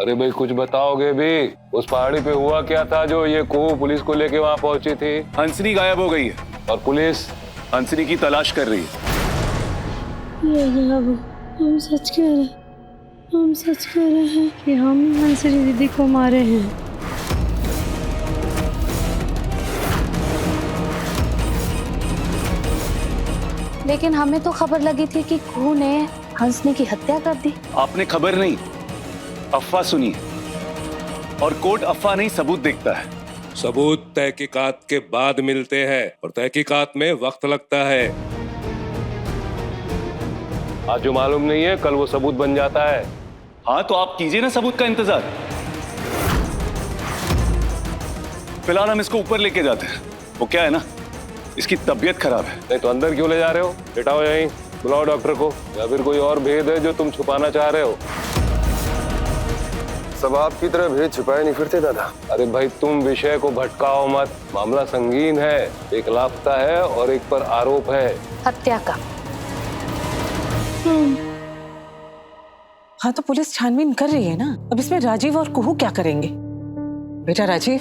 अरे भाई कुछ बताओगे भी? उस पहाड़ी पे हुआ क्या था जो ये कुहू पुलिस को लेके वहाँ पहुंची थी? हंसनी गायब हो गई है और पुलिस हंसनी की तलाश कर रही है। हम सच कह रहे हैं, हम सच कह रहे हैं कि हम हंसरी दीदी को मारे हैं। लेकिन हमें तो खबर लगी थी कि कुहू ने हंसनी की हत्या कर दी। आपने खबर नहीं, अफवाह सुनी है। और कोर्ट अफवाह नहीं सबूत देखता है। सबूत तहकीकात के बाद मिलते हैं और तहकीकात में वक्त लगता है। आज जो मालूम नहीं है कल वो सबूत बन जाता है। हाँ तो आप कीजिए ना सबूत का इंतजार। फिलहाल हम इसको ऊपर लेके जाते हैं। वो क्या है ना, इसकी तबीयत खराब है। नहीं तो अंदर क्यों ले जा रहे हो? बैठाओ यहीं, बुलाओ डॉक्टर को। या फिर कोई और भेद है जो तुम छुपाना चाह रहे हो? सब आपकी तरह भेद छुपाए नहीं फिरते दादा। अरे भाई तुम विषय को भटकाओ मत। मामला संगीन है, एक लापता है और एक पर आरोप है हत्या का। हाँ तो पुलिस छानबीन कर रही है ना। अब इसमें राजीव और कुहू क्या करेंगे? बेटा राजीव,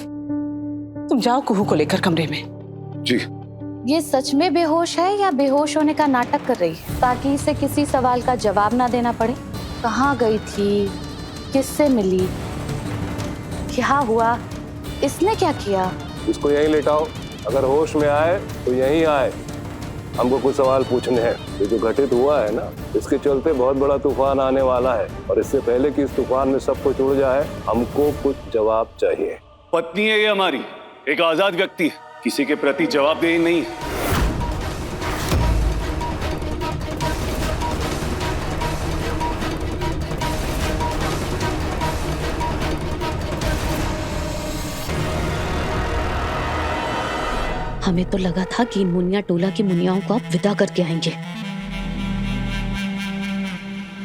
तुम जाओ कुहू को लेकर कमरे में। जी। ये सच में बेहोश है या बेहोश होने का नाटक कर रही है ताकि इसे किसी सवाल का जवाब ना देना पड़े? कहाँ गई थी, किससे मिली, क्या हुआ, इसने क्या किया? इसको यहीं लेटाओ। अगर होश में आए तो यहीं आए। हमको कुछ सवाल पूछने हैं। ये जो घटित हुआ है ना, इसके चलते बहुत बड़ा तूफान आने वाला है और इससे पहले कि इस तूफान में सब कुछ उड़ जाए, हमको कुछ जवाब चाहिए। पत्नी है ये हमारी, एक आजाद व्यक्ति है, किसी के प्रति जवाबदेही नहीं है। हमें तो लगा था कि मुनिया टोला की मुनियाओं को आप विदा करके आएंगे।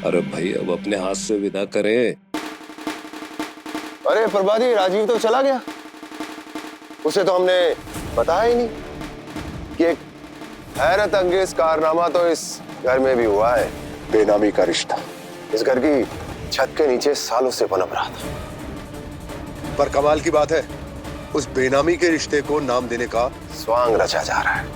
अरे भाई अब अपने हाथ से विदा करें। अरे प्रभादी, राजीव तो चला गया। उसे तो हमने बताया ही नहीं कि एक हैरत अंगेज कारनामा तो इस घर में भी हुआ है। बेनामी का रिश्ता इस घर की छत के नीचे सालों से पनप रहा था। पर कमाल की बात है, उस बेनामी के रिश्ते को नाम देने का स्वांग रचा जा रहा है।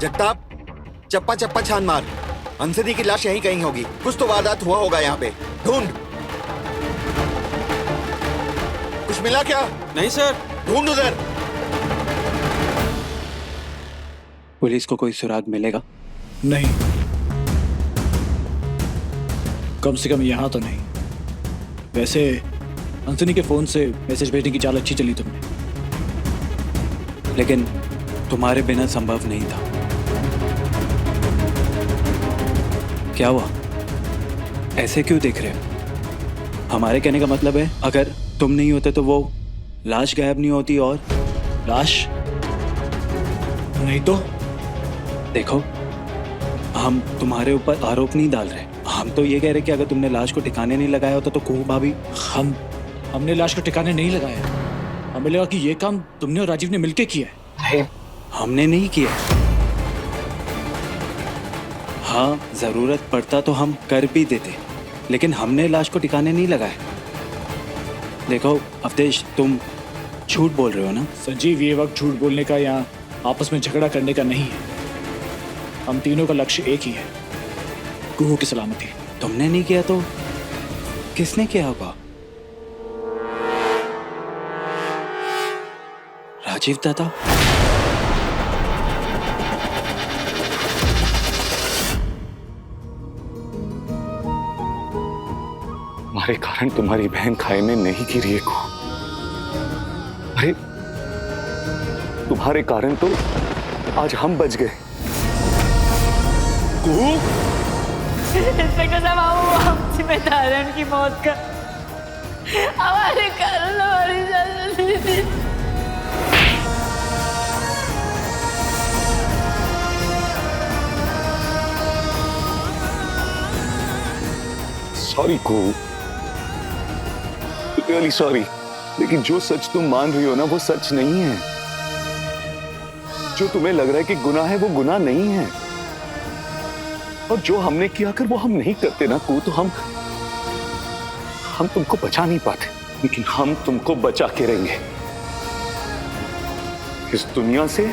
जगताप, चप्पा चप्पा छान मार। हंसनी की लाश यहीं कहीं होगी। कुछ तो वारदात हुआ होगा यहाँ पे। ढूंढ। कुछ मिला क्या? नहीं सर। ढूंढ उधर। पुलिस को कोई सुराग मिलेगा? नहीं, कम से कम यहाँ तो नहीं। वैसे हंसनी के फोन से मैसेज भेजने की चाल अच्छी चली तुमने, लेकिन तुम्हारे बिना संभव नहीं था। क्या हुआ? ऐसे क्यों देख रहे हो? हमारे कहने का मतलब है अगर तुम नहीं होते तो वो लाश गायब नहीं होती। और लाश नहीं तो देखो, हम तुम्हारे ऊपर आरोप नहीं डाल रहे। हम तो ये कह रहे कि अगर तुमने लाश को ठिकाने नहीं लगाया होता तो कुहू भाभी। हमने लाश को ठिकाने नहीं लगाया। हमें लगा कि ये काम तुमने और राजीव ने मिलके किया है। नहीं, हमने नहीं किया। हाँ, जरूरत पड़ता तो हम कर भी देते, लेकिन हमने लाश को ठिकाने नहीं लगाया। देखो अवधेश, तुम झूठ बोल रहे हो ना? संजीव, ये वक्त झूठ बोलने का या आपस में झगड़ा करने का नहीं है। हम तीनों का लक्ष्य एक ही है, कुहू की सलामती। तुमने नहीं किया तो किसने किया होगा? राजीव दादा? हमारे कारण तुम्हारी बहन खाई में नहीं गिरी है कुहू। अरे तुम्हारे कारण तो आज हम बच गए। कुहू, इससे कसम हम जिम्मेदार हैं उनकी मौत का। हमारे कारण हमारी जान। सॉरी कुहू, रियली सॉरी, लेकिन जो सच तुम मान रही हो ना वो सच नहीं है। जो तुम्हें लग रहा है कि गुनाह है वो गुनाह नहीं है। और जो हमने किया अगर वो हम नहीं करते ना कुहू तो हम तुमको बचा नहीं पाते, लेकिन हम तुमको बचा के रहेंगे इस दुनिया से,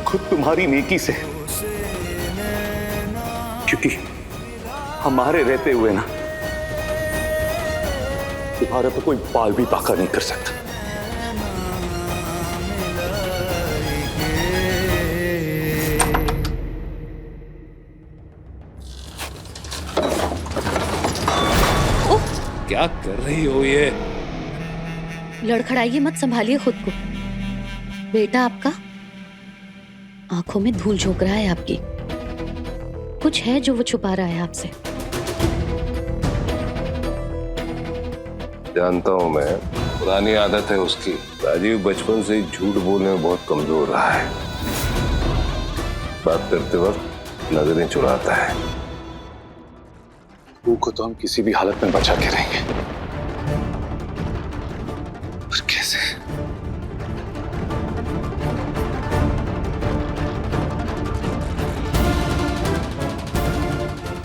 खुद तुम्हारी नेकी से। क्योंकि हमारे रहते हुए ना तुम्हारा तो कोई बाल भी बाका नहीं कर सकता। क्या कर रही हो ये? लड़खड़ाइए मत, संभालिए खुद को। बेटा आपका आंखों में धूल झोंक रहा है आपकी। कुछ है जो वो छुपा रहा है आपसे। जानता हूं मैं, पुरानी आदत है उसकी। राजीव बचपन से ही झूठ बोलने में बहुत कमजोर रहा है। बात करते वक्त नजरें चुराता है। कुहू को तो हम किसी भी हालत में बचा के रहेंगे। पर कैसे?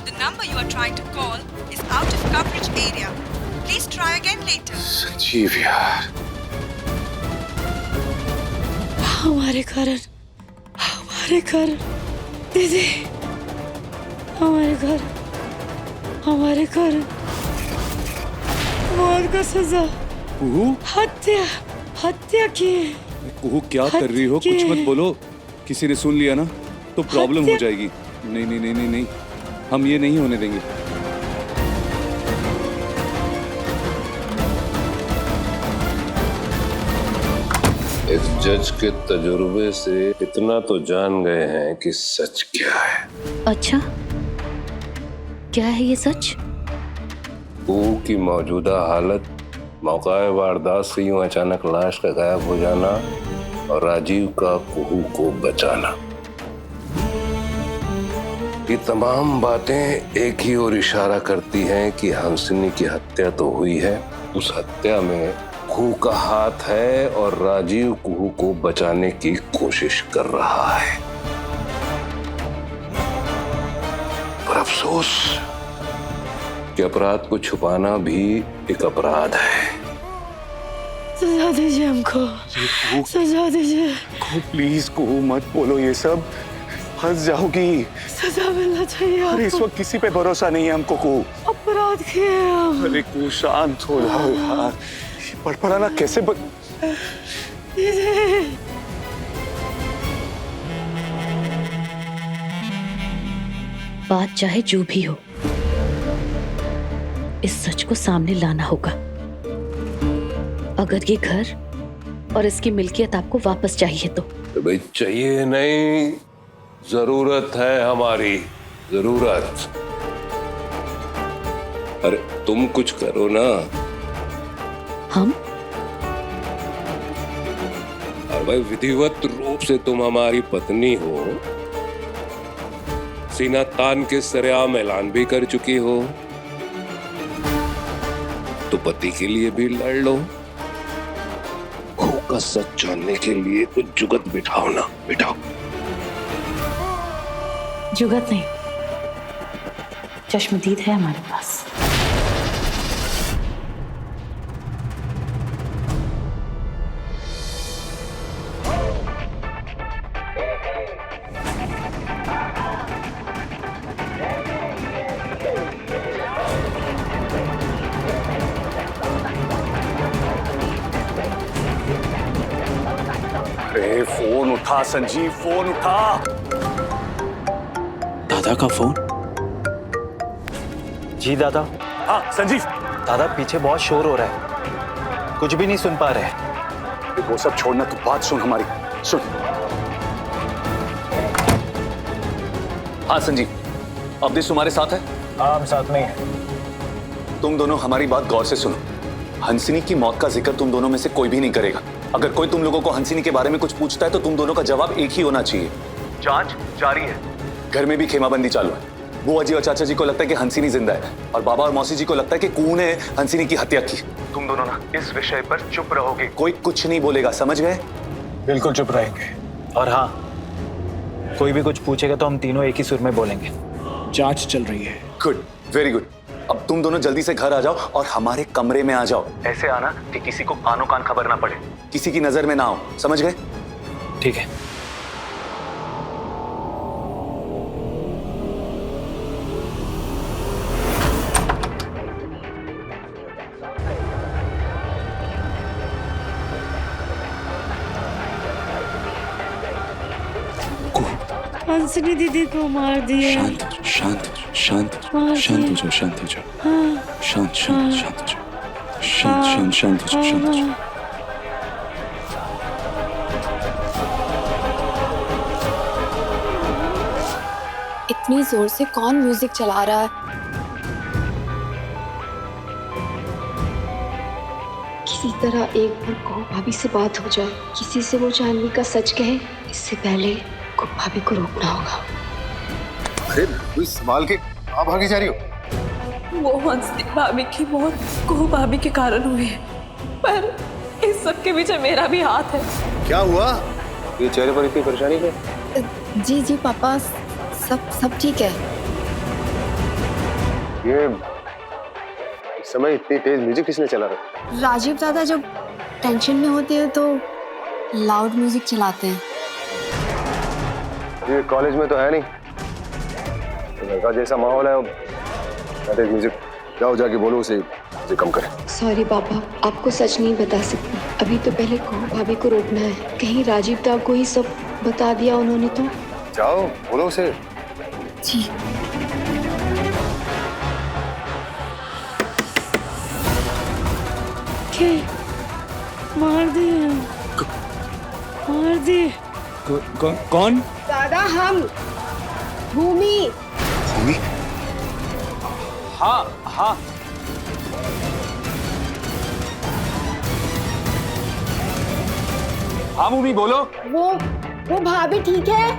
The number you are trying to call is out of coverage area. Please try again later. Sanjeev यार, हमारे कारण दीदी, हमारे कारण मौत का सजा। कुहू, हत्या की। कुहू क्या कर रही हो? कुछ मत बोलो, किसी ने सुन लिया ना तो प्रॉब्लम हो जाएगी। नहीं नहीं नहीं नहीं नहीं, हम ये नहीं होने देंगे। इस जज के तजुर्बे से इतना तो जान गए हैं कि सच क्या है। अच्छा, क्या है ये सच? कुहू की मौजूदा हालत, मौकाए वारदात से यूं अचानक लाश का गायब हो जाना और राजीव का कुहू को बचाना, ये तमाम बातें एक ही ओर इशारा करती हैं कि हंसनी की हत्या तो हुई है। उस हत्या में कुहू का हाथ है और राजीव कुहू को बचाने की कोशिश कर रहा है। पर अफसोस कि अपराध को छुपाना भी एक अपराध है। सजा दीजिए हमको, सजा दीजिए। कुहू प्लीज, कुहू मत बोलो ये सब, फंस जाओगी। सजा मिलना चाहिए आपको। अरे इस वक्त किसी पे भरोसा नहीं है हमको कुहू। अपराध किए हम। अरे कुहू शांत हो जाओ यार, पड़पड़ाना कैसे बात चाहे जो भी हो, इस सच को सामने लाना होगा। अगर ये घर और इसकी मिल्कियत आपको वापस चाहिए तो भाई चाहिए नहीं, जरूरत है हमारी, जरूरत। अरे तुम कुछ करो ना। हम? और भाई विधिवत रूप से तुम हमारी पत्नी हो, सीना तान के सरेआम ऐलान भी कर चुकी हो, तो पति के लिए भी लड़ लो। कुहू का सच जानने के लिए कुछ जुगत बिठाओ ना, बिठाओ। जुगत नहीं, चश्मदीद है हमारे पास। अरे फोन उठा संजीव, फोन उठा। दादा का फोन। जी दादा। हाँ संजीव। दादा पीछे बहुत शोर हो रहा है, कुछ भी नहीं सुन पा रहे। वो सब छोड़ना, तू बात सुन हमारी, सुन। हाँ संजीव, अवधेश तुम्हारे साथ है? हाँ हम साथ में हैं। तुम दोनों हमारी बात गौर से सुनो। हंसिनी की मौत का जिक्र तुम दोनों में से कोई भी नहीं करेगा। अगर कोई तुम लोगों को हंसिनी के बारे में कुछ पूछता है तो तुम दोनों का जवाब एक ही होना चाहिए। जांच जारी है। घर में भी खेमाबंदी चालू है। बुआ जी और चाचा जी को लगता है कि हंसिनी जिंदा है और बाबा और मौसी जी को लगता है कि कून ने हंसिनी की हत्या की। तुम दोनों ना इस विषय पर चुप रहोगे, कोई कुछ नहीं बोलेगा, समझ गए? बिल्कुल चुप रहेंगे। और हाँ, कोई भी कुछ पूछेगा तो हम तीनों एक ही सुर में बोलेंगे। जांच चल रही है। Good, very good. अब तुम दोनों जल्दी से घर आ जाओ और हमारे कमरे में आ जाओ। ऐसे आना कि किसी को कानो कान खबर ना पड़े, किसी की नजर में ना आओ, समझ गए? ठीक है। हंसनी दीदी को मार दिया। शांत हो जाओ, शांत हो जाओ, शांत हो जाओ, शांत हो जाओ, शांत हो जाओ। शांत शांत शांत हो जाओ, शांत शांत शांत हो जाओ, शांत हो जाओ। इतनी जोर से कौन म्यूजिक चला रहा है? किसी तरह एक बार को भाभी से बात हो जाए, किसी से वो जानवी का सच कहे, इससे पहले को भाभी को रोकना होगा। अरे कोई संभाल के कहाँ भागी जा रही हो? वो हंसनी भाभी की मौत कुहू भाभी के कारण हुई है, पर इस सब के पीछे मेरा भी हाथ है। क्या हुआ? ये चेहरे पर इतनी परेशानी क्या? जी जी पापा, सब ठीक है। ये इस समय इतनी तेज म्यूजिक किसने चला रखा? राजीव दादा जब टेंशन में होते हैं तो लाउड म्यूजिक चलाते हैं। ये कॉलेज में तो है नहीं, घर का जैसा माहौल है, तेज म्यूजिक। जाओ जाके बोलो उसे कम करे। सॉरी पापा, आपको सच नहीं बता सकती। अभी तो पहले को भाभी को रोकना है, कहीं राजीव दा को ही सब बता दिया उन्होंने तो। जाओ बोलो उसे। जी। मार दिया, मार दिए। कौन? दादा हम भूमि। भूमि? हाँ हाँ। हाँ भूमि बोलो। वो भाभी ठीक है?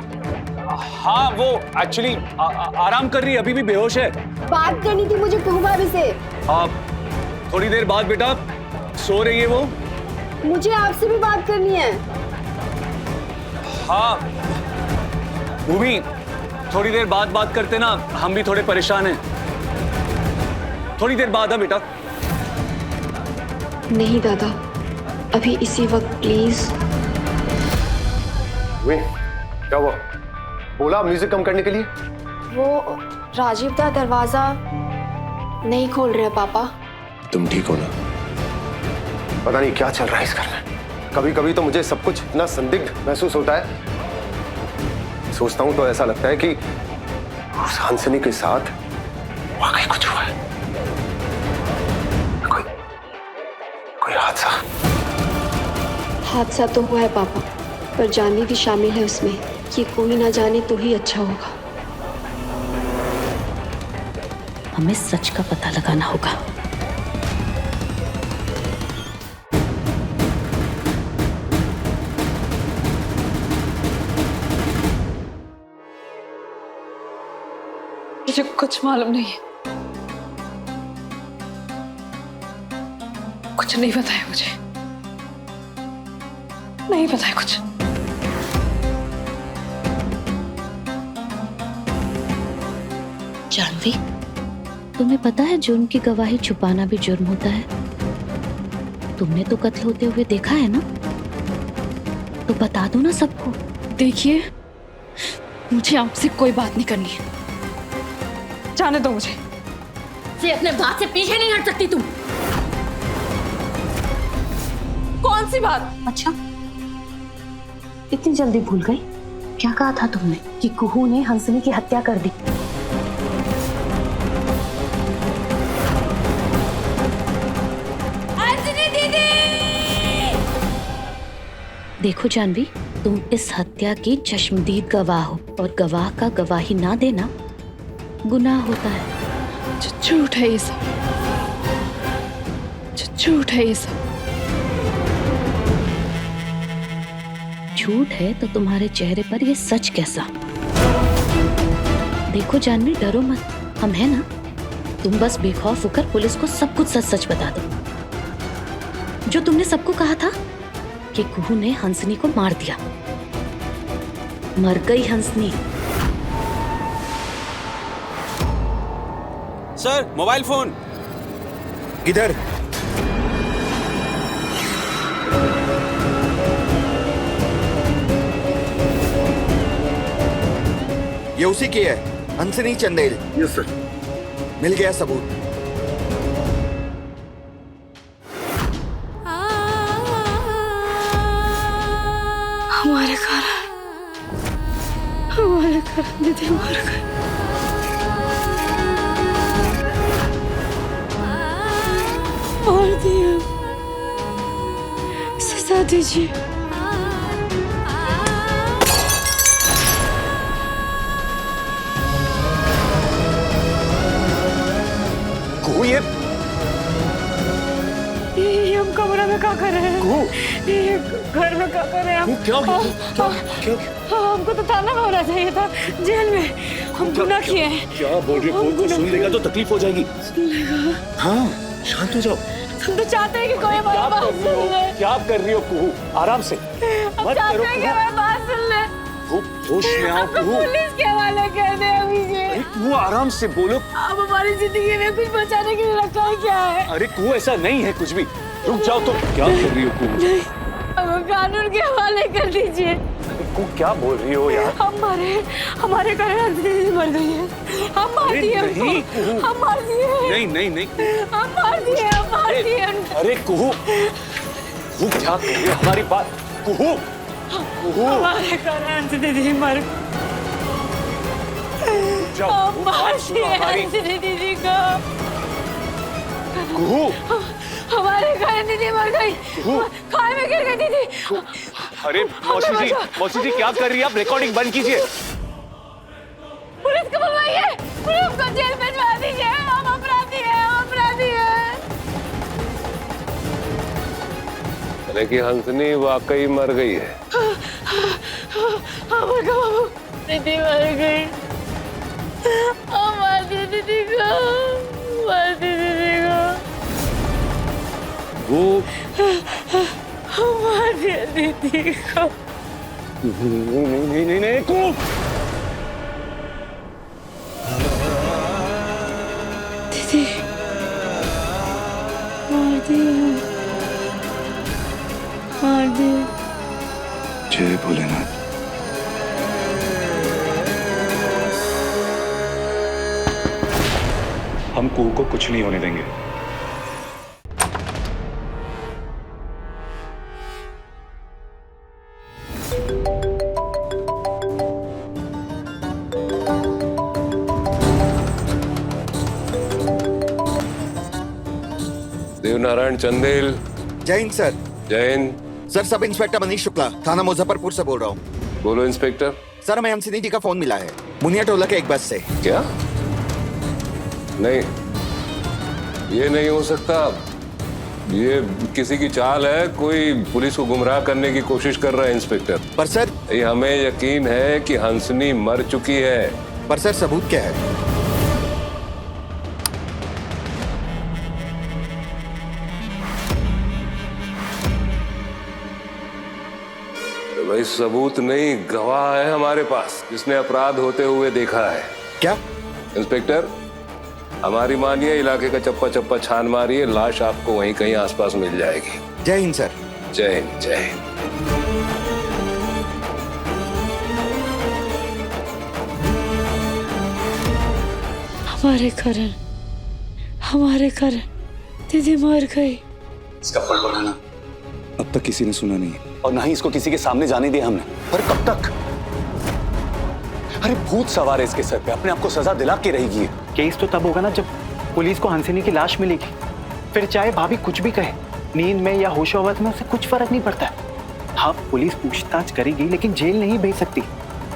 हाँ वो एक्चुअली आराम कर रही है, अभी भी बेहोश है। बात करनी थी मुझे कुहू भाभी से। आप थोड़ी देर बाद बेटा, सो रही है वो। मुझे आपसे भी बात करनी है। हाँ भूमि, थोड़ी देर बाद बात करते ना, हम भी थोड़े परेशान हैं। थोड़ी देर बाद है बेटा। नहीं दादा, अभी इसी वक्त प्लीज। क्या हुआ? बोला म्यूजिक कम करने के लिए। वो राजीव दा दरवाजा नहीं खोल रहे पापा। तुम ठीक हो ना? पता नहीं क्या चल रहा है इस घर में। कभी कभी तो मुझे सब कुछ इतना संदिग्ध महसूस होता है। सोचता हूं तो ऐसा लगता है कि उस हंसनी के साथ वाकई कुछ हुआ है। कोई हादसा। हादसा तो हुआ है पापा, पर जानवी भी शामिल है उसमें। ये कोई ना जाने तो ही अच्छा होगा। हमें सच का पता लगाना होगा। मुझे कुछ मालूम नहीं है, कुछ नहीं पता है मुझे, नहीं पता है कुछ। जानवी, तुम्हें पता है जुर्म की गवाही छुपाना भी जुर्म होता है। तुमने तो कत्ल होते हुए देखा है ना, तो बता दो ना सबको। देखिए, मुझे आपसे कोई बात नहीं करनी है। जाने दो मुझे। से अपने बात से पीछे नहीं हट सकती तुम। कौन सी बात? अच्छा, इतनी जल्दी भूल गई? क्या कहा था तुमने कि कुहू ने हंसनी की हत्या कर दी? देखो जानवी, तुम इस हत्या की चश्मदीद गवाह हो और गवाह का गवाही ना देना गुनाह होता है। झूठ है ये सब, झूठ है ये सब। झूठ है तो तुम्हारे चेहरे पर ये सच कैसा? देखो जानवी, डरो मत, हम हैं ना। तुम बस बेखौफ होकर पुलिस को सब कुछ सच सच बता दो। जो तुमने सबको कहा था कि कुहू ने हंसनी को मार दिया। मर गई हंसनी। सर, मोबाइल फोन किधर? ये उसी की है, हंसनी चंदेल। Yes sir. मिल गया सबूत। हमारे कारण दीदी मर गई। मार दिया, सजा दीजिए। ये हम कमरे में क्या कर रहे हैं? ये घर में क्या कर रहे हैं हम? क्या हमको तो थाना में होना चाहिए था, जेल में। हम गुनाह किए हैं। क्या बोल रही हो? कोई सुन लेगा तो तकलीफ हो जाएगी। हाँ, शांत हो जाओ। हम तो चाहते हैं कि कोई हमारी बात सुन ले। क्या कर रही हो कुहू? आराम से हम चाहते हैं कि हमारी बात सुन ले। होश में आओ कुहू। पुलिस के हवाले कर दे अभी से। कुहू आराम से बोलो। अब हमारी जिंदगी में कुछ बचाने के लिए रखा है क्या है? अरे कुहू, ऐसा नहीं है कुछ भी। रुक जाओ तुम। क्या कर रही हो कुहू? अब कानून के हवाले कर दीजिए। कुहू क्या बोल रही हो यार? हमारे कारण दीदी मर गई है। हम मार दिए उनको। हम मार दिए। नहीं नहीं नहीं। हम मार दिए उनको। अरे कुहू, कुहू क्या कर रही है? हमारी बात कुहू। हमारे कारण दीदी मर गई। हम मार दिए दीदी को। कुहू, हमारे कारण दीदी मर गई। खाई में गिर गई दीदी। अरे मौसी जी क्या कर रही है आप? रिकॉर्डिंग बंद कीजिए। पुलिस को बुलवाइए। पुलिस को जेल भिजवा दीजिए। हम अपराधी हैं, हम अपराधी हैं। लेकिन हंसनी वाकई मर गई है। दीदी मर गई। मार दिए दीदी को। मार दिए दीदी को। वो मार दिया दीदी को। नहीं कुहू। दीदी मार दिया। जय भोलेनाथ। हम कुहू को कुछ नहीं होने देंगे। देवनारायण चंदेल। जय हिंद सर। जय Hind. Sir, sub inspector Manish Shukla, थाना मुजफ्फरपुर से बोल रहा हूँ। बोलो इंस्पेक्टर। सर, हमें हंसनी जी का फोन मिला है मुनिया टोला के एक बस से। क्या? नहीं, ये नहीं हो सकता। ये किसी की चाल है। कोई पुलिस को गुमराह करने की कोशिश कर रहा है इंस्पेक्टर। पर सर, ये हमें यकीन है कि हंसनी मर चुकी है। पर सर, सबूत क्या है? भाई सबूत नहीं, गवाह है हमारे पास जिसने अपराध होते हुए देखा है। क्या? इंस्पेक्टर, हमारी मानिए, इलाके का चप्पा चप्पा छान मारिए, लाश आपको वहीं कहीं आसपास मिल जाएगी। जय हिंद सर। जय हिंद। जय हिंद। हमारे कारण दीदी मर गई। इसका फल बनाना। अब तक किसी ने सुना नहीं। और ना ही इसको किसी के सामने जाने दिया हमने। पर कब तक? अरे भूत सवार है इसके सर पे, अपने आप को सजा दिला के रहेगी। केस तो तब होगा ना जब पुलिस को हंसिनी की लाश मिलेगी। फिर चाहे भाभी कुछ भी कहे, नींद में या होशोहवस में उसे कुछ फर्क नहीं पड़ता। हाँ, पुलिस पूछताछ करेगी लेकिन जेल नहीं भेज सकती।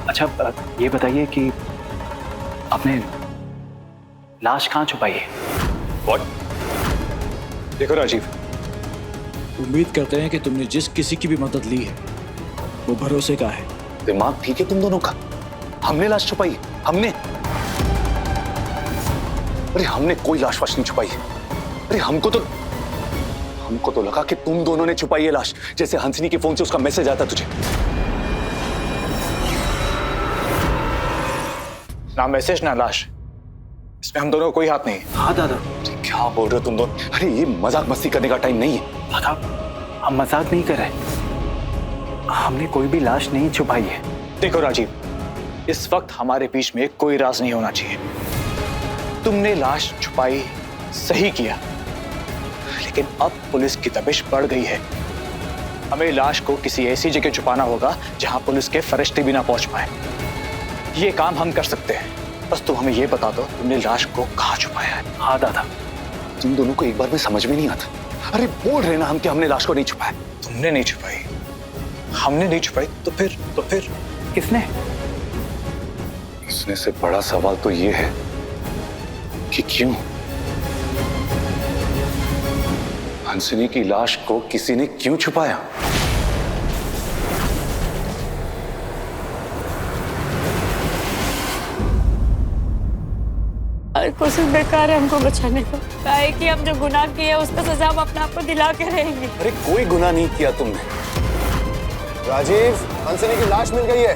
अच्छा ये बताइए कि आपने लाश कहाँ छुपाई है? What? देखो राजीव, उम्मीद करते हैं कि तुमने जिस किसी की भी मदद ली है वो भरोसे का है। दिमाग ठीक है तुम दोनों का? हमने लाश छुपाई है? हमने? अरे हमने कोई लाश वाश नहीं छुपाई है। अरे हमको तो लगा कि तुम दोनों ने छुपाई है लाश, जैसे हंसनी के फोन से उसका मैसेज आता तुझे। ना मैसेज ना लाश, इसमें हम दोनों का कोई हाथ नहीं। हाँ दादा। क्या बोल रहे हो तुम दोनों? अरे ये मजाक मस्ती करने का टाइम नहीं है। दादा हम मजाक नहीं कर रहे, हमने कोई भी लाश नहीं छुपाई है। देखो राजीव, इस वक्त हमारे बीच में कोई राज नहीं होना चाहिए। तुमने लाश छुपाई, सही किया, लेकिन अब पुलिस की दबिश बढ़ गई है। हमें लाश को किसी ऐसी जगह छुपाना होगा जहां पुलिस के फरिश्ते भी ना पहुंच पाए। ये काम हम कर सकते हैं, बस तुम हमें ये बता दो तुमने लाश को कहाँ छुपाया है। हाँ दादा। तुम दोनों को एक बार में समझ में नहीं आता। अरे बोल रहे ना हम कि हमने लाश को नहीं छुपाया। तुमने नहीं छुपाई, हमने नहीं छुपाई, तो फिर किसने? इसने से बड़ा सवाल तो ये है कि क्यों हंसनी की लाश को किसी ने क्यों छुपाया? हर कोशिश बेकार है हमको बचाने को। क्या है कि हम जो गुनाह किए उसका सजा हम अपने आप को दिला के रहेंगे। अरे कोई गुनाह नहीं किया तुमने। राजीव, हंसनी की लाश मिल गई है।